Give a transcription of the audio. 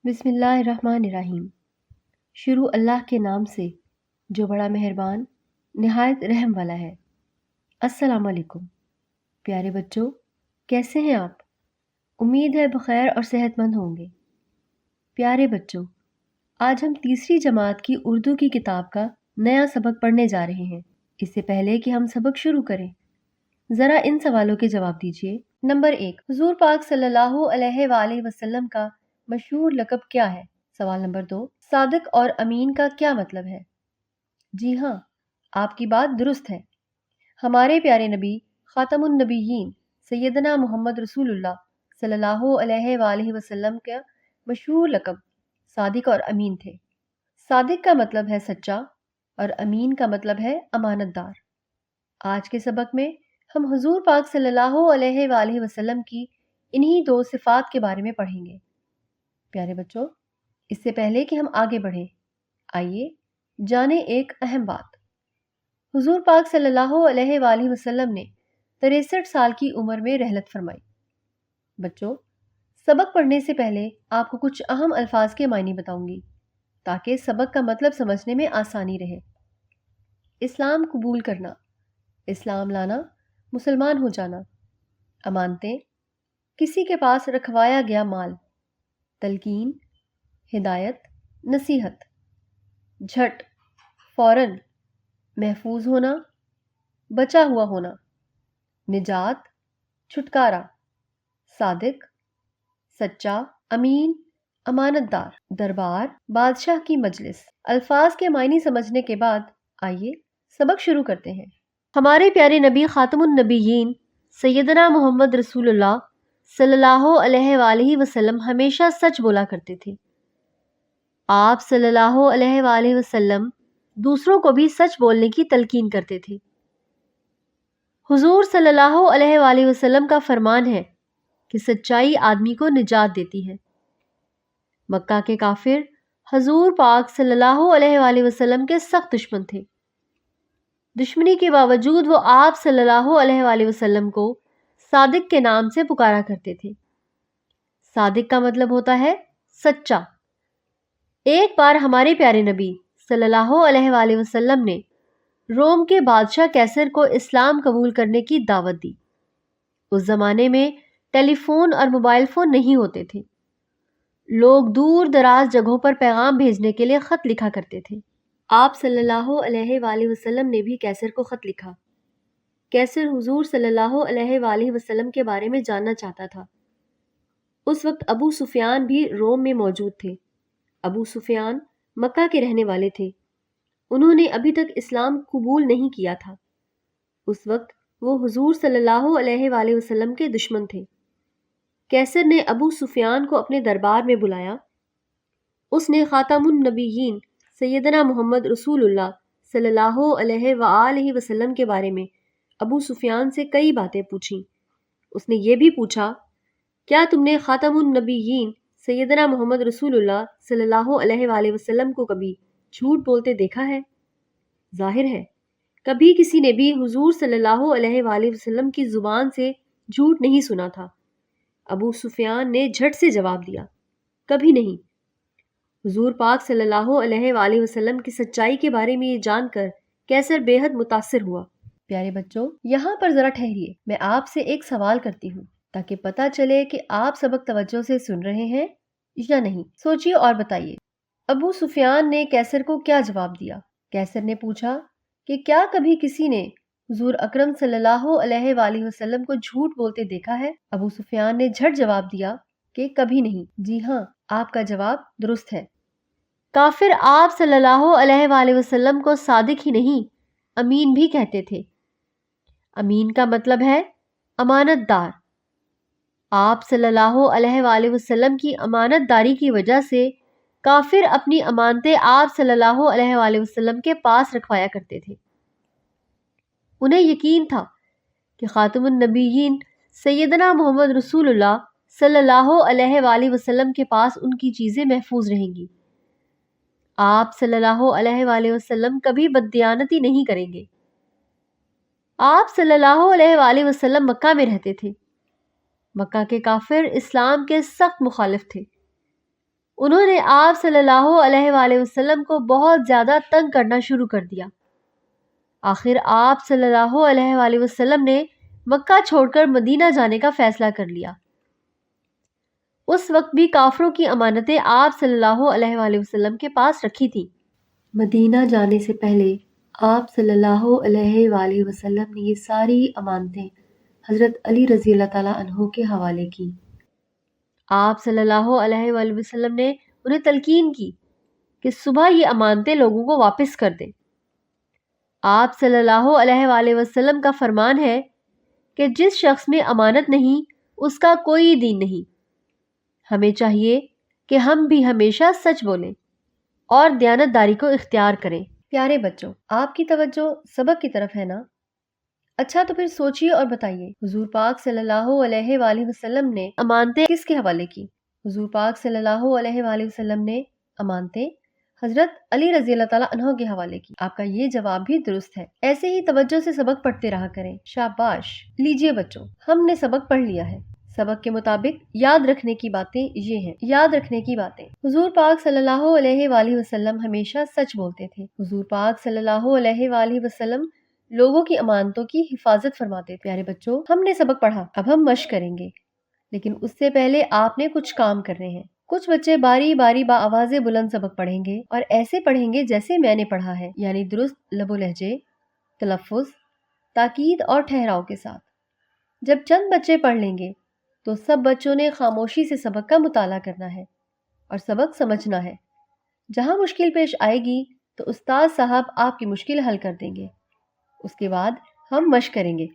بسم اللہ الرحمن الرحیم۔ شروع اللہ کے نام سے جو بڑا مہربان نہایت رحم والا ہے۔ السلام علیکم پیارے بچوں، کیسے ہیں آپ؟ امید ہے بخیر اور صحت مند ہوں گے۔ پیارے بچوں، آج ہم تیسری جماعت کی اردو کی کتاب کا نیا سبق پڑھنے جا رہے ہیں۔ اس سے پہلے کہ ہم سبق شروع کریں، ذرا ان سوالوں کے جواب دیجیے۔ نمبر 1، حضور پاک صلی اللہ علیہ وآلہ وسلم کا مشہور لقب کیا ہے؟ سوال نمبر 2، صادق اور امین کا کیا مطلب ہے؟ جی ہاں، آپ کی بات درست ہے۔ ہمارے پیارے نبی خاتم النبیین سیدنا محمد رسول اللہ صلی اللہ علیہ وآلہ وسلم کا مشہور لقب صادق اور امین تھے۔ صادق کا مطلب ہے سچا اور امین کا مطلب ہے امانت دار۔ آج کے سبق میں ہم حضور پاک صلی اللہ علیہ وآلہ وسلم کی انہی دو صفات کے بارے میں پڑھیں گے۔ پیارے بچوں، اس سے پہلے کہ ہم آگے بڑھیں، آئیے جانیں ایک اہم بات۔ حضور پاک صلی اللہ علیہ وآلہ وسلم نے 63 سال کی عمر میں رحلت فرمائی۔ بچوں، سبق پڑھنے سے پہلے آپ کو کچھ اہم الفاظ کے معنی بتاؤں گی تاکہ سبق کا مطلب سمجھنے میں آسانی رہے۔ اسلام قبول کرنا، اسلام لانا، مسلمان ہو جانا۔ امانتیں، کسی کے پاس رکھوایا گیا مال۔ تلقین، ہدایت، نصیحت۔ جھٹ، فوراً، محفوظ ہونا، بچا ہوا ہونا۔ نجات، چھٹکارا۔ صادق، سچا، امین، امانت دار۔ دربار، بادشاہ کی مجلس۔ الفاظ کے معنی سمجھنے کے بعد آئیے سبق شروع کرتے ہیں۔ ہمارے پیارے نبی خاتم النبیین سیدنا محمد رسول اللہ صلی اللہ علیہ وآلہ وسلم ہمیشہ سچ بولا کرتے تھے۔ آپ صلی اللہ علیہ وآلہ وسلم دوسروں کو بھی سچ بولنے کی تلقین کرتے تھے۔ حضور صلی اللہ علیہ وآلہ وسلم کا فرمان ہے کہ سچائی آدمی کو نجات دیتی ہے۔ مکہ کے کافر حضور پاک صلی اللہ علیہ وآلہ وسلم کے سخت دشمن تھے۔ دشمنی کے باوجود وہ آپ صلی اللہ علیہ وآلہ وسلم کو صادق کے نام سے پکارا کرتے تھے۔ صادق کا مطلب ہوتا ہے سچا۔ ایک بار ہمارے پیارے نبی صلی اللہ علیہ وآلہ وسلم نے روم کے بادشاہ کیسر کو اسلام قبول کرنے کی دعوت دی۔ اس زمانے میں ٹیلی فون اور موبائل فون نہیں ہوتے تھے۔ لوگ دور دراز جگہوں پر پیغام بھیجنے کے لیے خط لکھا کرتے تھے۔ آپ صلی اللہ علیہ وآلہ وسلم نے بھی کیسر کو خط لکھا۔ کیسر حضور صلی اللہ علیہ وآلہ وسلم کے بارے میں جاننا چاہتا تھا۔ اس وقت ابو سفیان بھی روم میں موجود تھے۔ ابو سفیان مکہ کے رہنے والے تھے۔ انہوں نے ابھی تک اسلام قبول نہیں کیا تھا۔ اس وقت وہ حضور صلی اللہ علیہ وآلہ وسلم کے دشمن تھے۔ کیسر نے ابو سفیان کو اپنے دربار میں بلایا۔ اس نے خاتم النبیین سیدنا محمد رسول اللہ صلی اللہ علیہ وآلہ وسلم کے بارے میں ابو سفیان سے کئی باتیں پوچھیں۔ اس نے یہ بھی پوچھا، کیا تم نے خاتم النبیین سیدنا محمد رسول اللہ صلی اللہ علیہ وآلہ وسلم کو کبھی جھوٹ بولتے دیکھا ہے؟ ظاہر ہے کبھی کسی نے بھی حضور صلی اللہ علیہ وآلہ وسلم کی زبان سے جھوٹ نہیں سنا تھا۔ ابو سفیان نے جھٹ سے جواب دیا، کبھی نہیں۔ حضور پاک صلی اللہ علیہ وآلہ وسلم کی سچائی کے بارے میں یہ جان کر کیسر بے حد متاثر ہوا۔ پیارے بچوں، یہاں پر ذرا ٹھہریے، میں آپ سے ایک سوال کرتی ہوں تاکہ پتہ چلے کہ آپ سبق توجہ سے سن رہے ہیں یا نہیں۔ سوچیے اور بتائیے، ابو سفیان نے کیسر کو کیا جواب دیا؟ کیسر نے پوچھا کہ کیا کبھی کسی نے حضور اکرم صلی اللہ علیہ وآلہ وسلم کو جھوٹ بولتے دیکھا ہے؟ ابو سفیان نے جھٹ جواب دیا کہ کبھی نہیں۔ جی ہاں، آپ کا جواب درست ہے۔ کافر آپ صلی اللہ علیہ وآلہ وسلم کو صادق ہی نہیں، امین بھی کہتے تھے۔ امین کا مطلب ہے امانت دار۔ آپ صلی اللہ علیہ وآلہ وسلم کی امانت داری کی وجہ سے کافر اپنی امانتیں آپ صلی اللہ علیہ وآلہ وسلم کے پاس رکھوایا کرتے تھے۔ انہیں یقین تھا کہ خاتم النبیین سیدنا محمد رسول اللہ صلی اللہ علیہ وآلہ وسلم کے پاس ان کی چیزیں محفوظ رہیں گی۔ آپ صلی اللہ علیہ وآلہ وسلم کبھی بددیانتی نہیں کریں گے۔ آپ صلی اللہ علیہ وآلہ وسلم مکہ میں رہتے تھے۔ مکہ کے کافر اسلام کے سخت مخالف تھے۔ انہوں نے آپ صلی اللہ علیہ وآلہ وسلم کو بہت زیادہ تنگ کرنا شروع کر دیا۔ آخر آپ صلی اللہ علیہ وآلہ وسلم نے مکہ چھوڑ کر مدینہ جانے کا فیصلہ کر لیا۔ اس وقت بھی کافروں کی امانتیں آپ صلی اللہ علیہ وآلہ وسلم کے پاس رکھی تھیں۔ مدینہ جانے سے پہلے آپ صلی اللہ علیہ وآلہ وسلم نے یہ ساری امانتیں حضرت علی رضی اللہ تعالیٰ عنہ کے حوالے کی۔ آپ صلی اللہ علیہ وآلہ وسلم نے انہیں تلقین کی کہ صبح یہ امانتیں لوگوں کو واپس کر دیں۔ آپ صلی اللہ علیہ وآلہ وسلم کا فرمان ہے کہ جس شخص میں امانت نہیں اس کا کوئی دین نہیں۔ ہمیں چاہیے کہ ہم بھی ہمیشہ سچ بولیں اور دیانت داری کو اختیار کریں۔ پیارے بچوں، آپ کی توجہ سبق کی طرف ہے نا؟ اچھا تو پھر سوچئے اور بتائیے، حضور پاک صلی اللہ علیہ وآلہ وسلم نے امانتیں کس کے حوالے کی؟ حضور پاک صلی اللہ علیہ وآلہ وسلم نے امانتیں حضرت علی رضی اللہ تعالیٰ عنہ کے حوالے کی۔ آپ کا یہ جواب بھی درست ہے۔ ایسے ہی توجہ سے سبق پڑھتے رہا کریں۔ شاباش! لیجئے بچوں، ہم نے سبق پڑھ لیا ہے۔ سبق کے مطابق یاد رکھنے کی باتیں یہ ہیں۔ یاد رکھنے کی باتیں: حضور پاک صلی اللہ علیہ وآلہ وسلم ہمیشہ سچ بولتے تھے۔ حضور پاک صلی اللہ علیہ وآلہ وسلم لوگوں کی امانتوں کی حفاظت فرماتے تھے۔ پیارے بچوں، ہم نے سبق پڑھا، اب ہم مشق کریں گے، لیکن اس سے پہلے آپ نے کچھ کام کرنے ہیں۔ کچھ بچے باری باری آواز بلند سبق پڑھیں گے اور ایسے پڑھیں گے جیسے میں نے پڑھا ہے، یعنی درست لب و لہجے، تلفظ، تاکید اور ٹھہراؤ کے ساتھ۔ جب چند بچے پڑھ لیں گے تو سب بچوں نے خاموشی سے سبق کا مطالعہ کرنا ہے اور سبق سمجھنا ہے۔ جہاں مشکل پیش آئے گی تو استاد صاحب آپ کی مشکل حل کر دیں گے۔ اس کے بعد ہم مشق کریں گے۔